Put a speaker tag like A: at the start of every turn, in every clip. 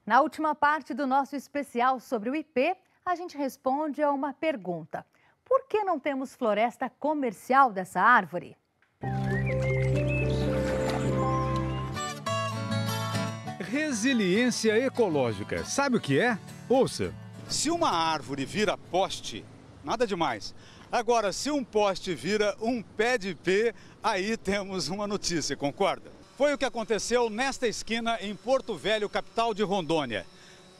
A: Na última parte do nosso especial sobre o IP, a gente responde a uma pergunta. Por que não temos floresta comercial dessa árvore?
B: Resiliência ecológica. Sabe o que é? Ouça.
C: Se uma árvore vira poste, nada demais. Agora, se um poste vira um pé de ipê, aí temos uma notícia, concorda? Foi o que aconteceu nesta esquina em Porto Velho, capital de Rondônia.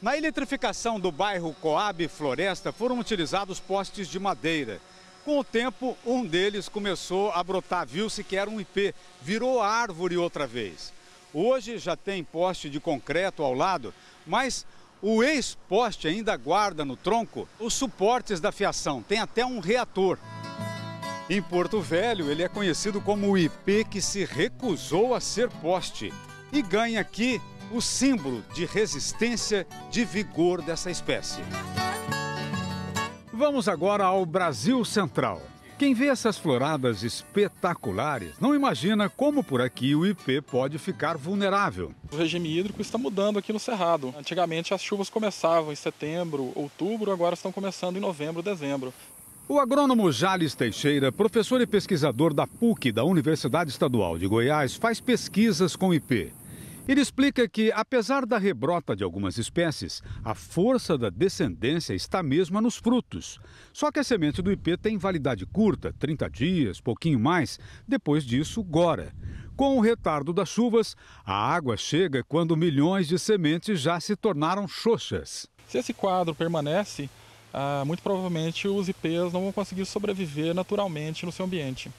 C: Na eletrificação do bairro Coab Floresta foram utilizados postes de madeira. Com o tempo, um deles começou a brotar, viu-se que era um ipê, virou árvore outra vez. Hoje já tem poste de concreto ao lado, mas o ex-poste ainda guarda no tronco os suportes da fiação, tem até um reator. Em Porto Velho, ele é conhecido como o ipê que se recusou a ser poste e ganha aqui o símbolo de resistência, de vigor dessa espécie.
B: Vamos agora ao Brasil Central. Quem vê essas floradas espetaculares não imagina como por aqui o ipê pode ficar vulnerável.
D: O regime hídrico está mudando aqui no Cerrado. Antigamente as chuvas começavam em setembro, outubro, agora estão começando em novembro, dezembro.
B: O agrônomo Jales Teixeira, professor e pesquisador da PUC, da Universidade Estadual de Goiás, faz pesquisas com ipê. Ele explica que, apesar da rebrota de algumas espécies, a força da descendência está mesma nos frutos. Só que a semente do ipê tem validade curta, 30 dias, pouquinho mais. Depois disso, gora. Com o retardo das chuvas, a água chega quando milhões de sementes já se tornaram xoxas.
D: Se esse quadro permanece, muito provavelmente os ipês não vão conseguir sobreviver naturalmente no seu ambiente.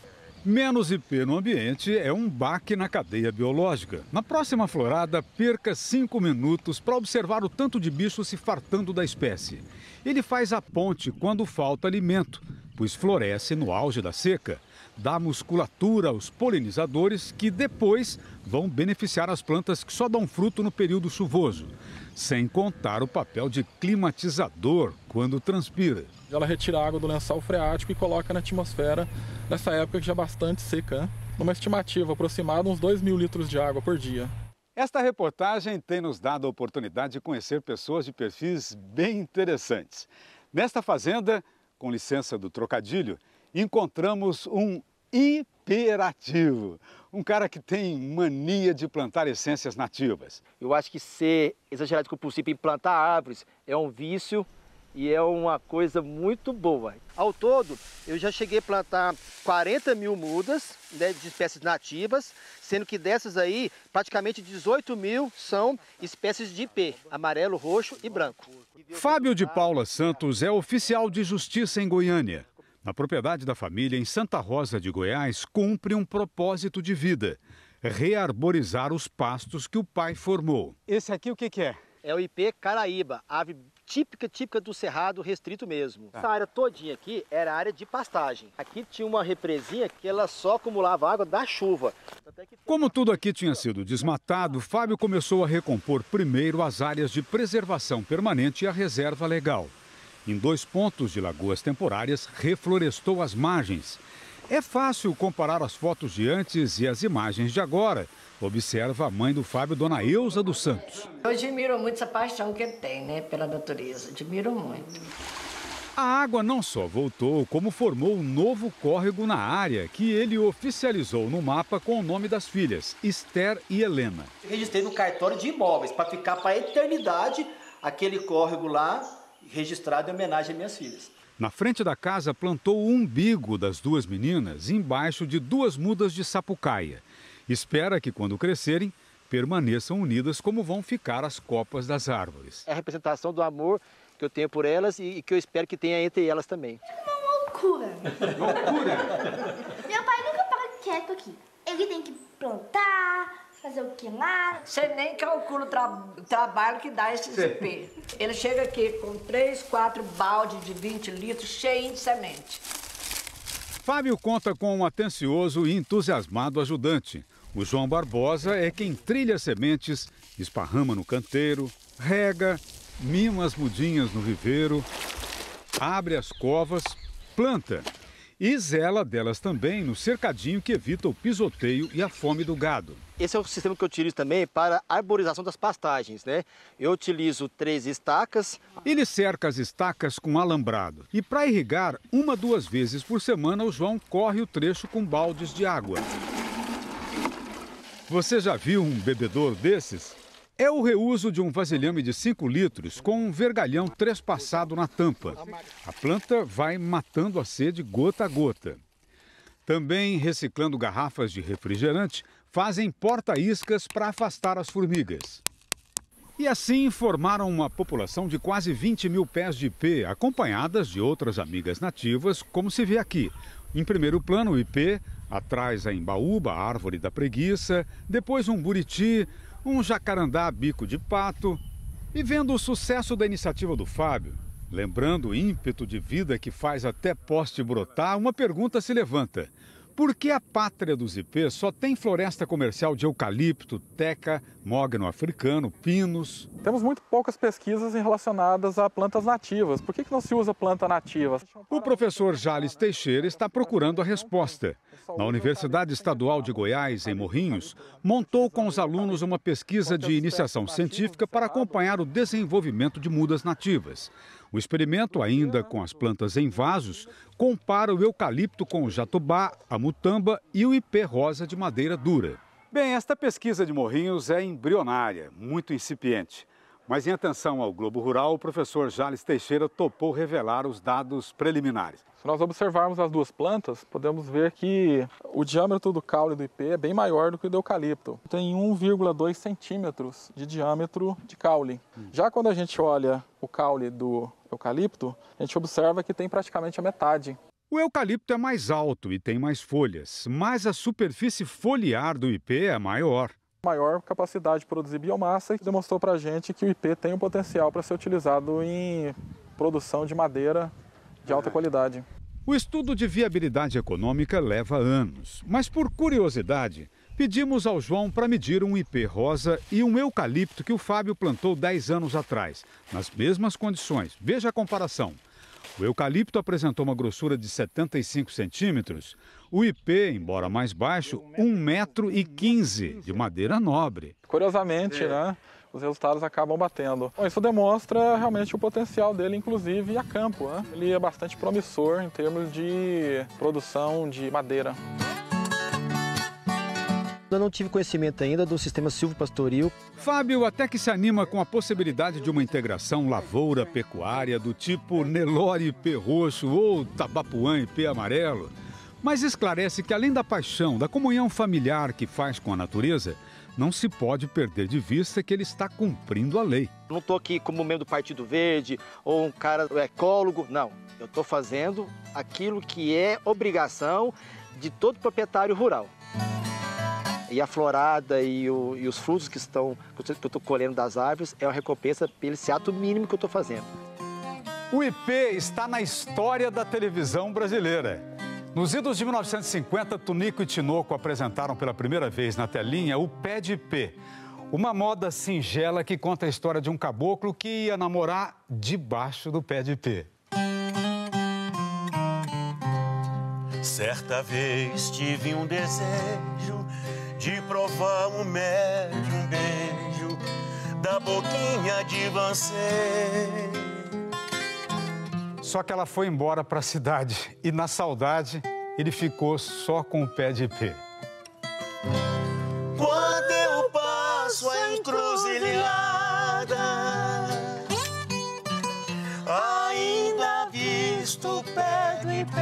B: Menos ipê no ambiente é um baque na cadeia biológica. Na próxima florada, perca 5 minutos para observar o tanto de bicho se fartando da espécie. Ele faz a ponte quando falta alimento, pois floresce no auge da seca. Dá musculatura aos polinizadores que depois vão beneficiar as plantas que só dão fruto no período chuvoso. Sem contar o papel de climatizador quando transpira.
D: Ela retira a água do lençol freático e coloca na atmosfera nessa época que já é bastante seca, numa estimativa aproximada uns 2.000 litros de água por dia.
B: Esta reportagem tem nos dado a oportunidade de conhecer pessoas de perfis bem interessantes. Nesta fazenda, com licença do trocadilho, encontramos um hiperativo, um cara que tem mania de plantar essências nativas.
E: Eu acho que ser exagerado compulsivo em plantar árvores é um vício e é uma coisa muito boa. Ao todo, eu já cheguei a plantar 40 mil mudas, né, de espécies nativas, sendo que dessas aí, praticamente 18 mil são espécies de ipê, amarelo, roxo e branco.
B: Fábio de Paula Santos é oficial de justiça em Goiânia. Na propriedade da família, em Santa Rosa de Goiás, cumpre um propósito de vida: rearborizar os pastos que o pai formou. Esse aqui o que é?
E: É o ipê caraíba, ave típica do cerrado restrito mesmo. Essa área todinha aqui era área de pastagem. Aqui tinha uma represinha que ela só acumulava água da chuva.
B: Como tudo aqui tinha sido desmatado, Fábio começou a recompor primeiro as áreas de preservação permanente e a reserva legal. Em 2 pontos de lagoas temporárias, reflorestou as margens. É fácil comparar as fotos de antes e as imagens de agora. Observa a mãe do Fábio, dona Eusa dos Santos.
F: Eu admiro muito essa paixão que ele tem, né, pela natureza. Admiro muito.
B: A água não só voltou, como formou um novo córrego na área, que ele oficializou no mapa com o nome das filhas, Esther e Helena.
E: Registrei no cartório de imóveis, para ficar para a eternidade aquele córrego lá, registrado em homenagem às minhas filhas.
B: Na frente da casa, plantou o umbigo das 2 meninas, embaixo de 2 mudas de sapucaia. Espera que, quando crescerem, permaneçam unidas como vão ficar as copas das árvores.
E: É a representação do amor que eu tenho por elas e que eu espero que tenha entre elas também.
G: É uma loucura.
B: Loucura!
G: Meu pai nunca para quieto aqui. Ele tem que plantar, fazer o que lá.
F: Você nem calcula o trabalho que dá esse ipê. Ele chega aqui com 3, 4 baldes de 20 litros cheios de semente.
B: Fábio conta com um atencioso e entusiasmado ajudante. O João Barbosa é quem trilha as sementes, esparrama no canteiro, rega, mima as mudinhas no viveiro, abre as covas, planta. E zela delas também no cercadinho que evita o pisoteio e a fome do gado.
E: Esse é o sistema que eu utilizo também para a arborização das pastagens, né? Eu utilizo 3 estacas.
B: Ele cerca as estacas com alambrado. E para irrigar, 1 a 2 vezes por semana, o João corre o trecho com baldes de água. Você já viu um bebedouro desses? É o reuso de um vasilhame de 5 litros com um vergalhão trespassado na tampa. A planta vai matando a sede gota a gota. Também, reciclando garrafas de refrigerante, fazem porta-iscas para afastar as formigas. E assim formaram uma população de quase 20 mil pés de ipê, acompanhadas de outras amigas nativas, como se vê aqui. Em primeiro plano, o ipê, atrás a embaúba, a árvore da preguiça, depois um buriti, um jacarandá bico de pato. E vendo o sucesso da iniciativa do Fábio, lembrando o ímpeto de vida que faz até poste brotar, uma pergunta se levanta. Por que a pátria dos ipês só tem floresta comercial de eucalipto, teca, mogno africano, pinos?
D: Temos muito poucas pesquisas relacionadas a plantas nativas. Por que não se usa planta nativa?
B: O professor Jales Teixeira está procurando a resposta. Na Universidade Estadual de Goiás, em Morrinhos, montou com os alunos uma pesquisa de iniciação científica para acompanhar o desenvolvimento de mudas nativas. O experimento, ainda com as plantas em vasos, compara o eucalipto com o jatobá, a mutamba e o ipê rosa de madeira dura. Bem, esta pesquisa de Morrinhos é embrionária, muito incipiente. Mas em atenção ao Globo Rural, o professor Jales Teixeira topou revelar os dados preliminares.
D: Se nós observarmos as 2 plantas, podemos ver que o diâmetro do caule do ipê é bem maior do que o do eucalipto. Tem 1,2 centímetros de diâmetro de caule. Já quando a gente olha o caule do eucalipto, a gente observa que tem praticamente a metade.
B: O eucalipto é mais alto e tem mais folhas, mas a superfície foliar do ipê é maior.
D: Maior capacidade de produzir biomassa e demonstrou para a gente que o ipê tem um potencial para ser utilizado em produção de madeira de alta qualidade.
B: O estudo de viabilidade econômica leva anos, mas por curiosidade, pedimos ao João para medir um ipê rosa e um eucalipto que o Fábio plantou 10 anos atrás, nas mesmas condições. Veja a comparação. O eucalipto apresentou uma grossura de 75 centímetros, o ipê, embora mais baixo, 1,15 m, de madeira nobre.
D: Curiosamente, né, os resultados acabam batendo. Bom, isso demonstra realmente o potencial dele, inclusive a campo, né? Ele é bastante promissor em termos de produção de madeira.
E: Eu não tive conhecimento ainda do sistema silvopastoril.
B: Fábio até que se anima com a possibilidade de uma integração lavoura-pecuária do tipo Nelore ipê roxo ou Tabapuã ipê amarelo, mas esclarece que além da paixão, da comunhão familiar que faz com a natureza, não se pode perder de vista que ele está cumprindo a lei.
E: Não estou aqui como membro do Partido Verde ou um cara ecólogo, não. Eu estou fazendo aquilo que é obrigação de todo proprietário rural. E a florada e os frutos que eu estou colhendo das árvores é uma recompensa pelo esse ato mínimo que eu estou fazendo.
C: O ipê está na história da televisão brasileira. Nos idos de 1950, Tunico e Tinoco apresentaram pela primeira vez na telinha o pé de ipê. Uma moda singela que conta a história de um caboclo que ia namorar debaixo do pé de ipê.
H: Certa vez tive um desejo de provar um beijo da boquinha de você.
C: Só que ela foi embora para a cidade e, na saudade, ele ficou só com o pé de ipê.
H: Quando eu passo a encruzilhada, ainda visto o pé do ipê.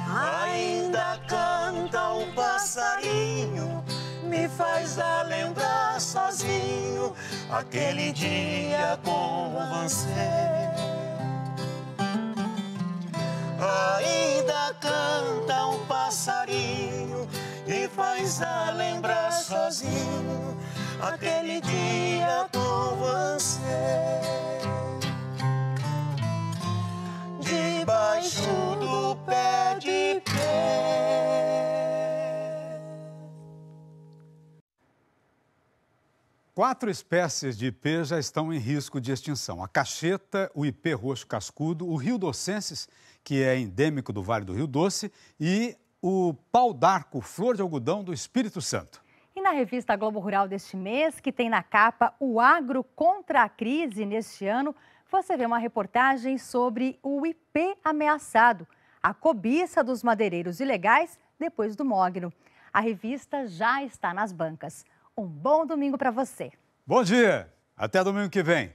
H: Ainda canta um passarinho, me faz lembrar sozinho aquele dia com você. Ainda canta um passarinho e faz lembrar sozinho aquele dia com você. Debaixo do pé de pé.
C: 4 espécies de ipê já estão em risco de extinção. A cacheta, o ipê roxo cascudo, o rio-docensis, que é endêmico do Vale do Rio Doce, e o pau-d'arco, flor de algodão do Espírito Santo.
A: E na revista Globo Rural deste mês, que tem na capa o agro contra a crise neste ano, você vê uma reportagem sobre o ipê ameaçado, a cobiça dos madeireiros ilegais depois do mogno. A revista já está nas bancas. Um bom domingo para você.
C: Bom dia! Até domingo que vem.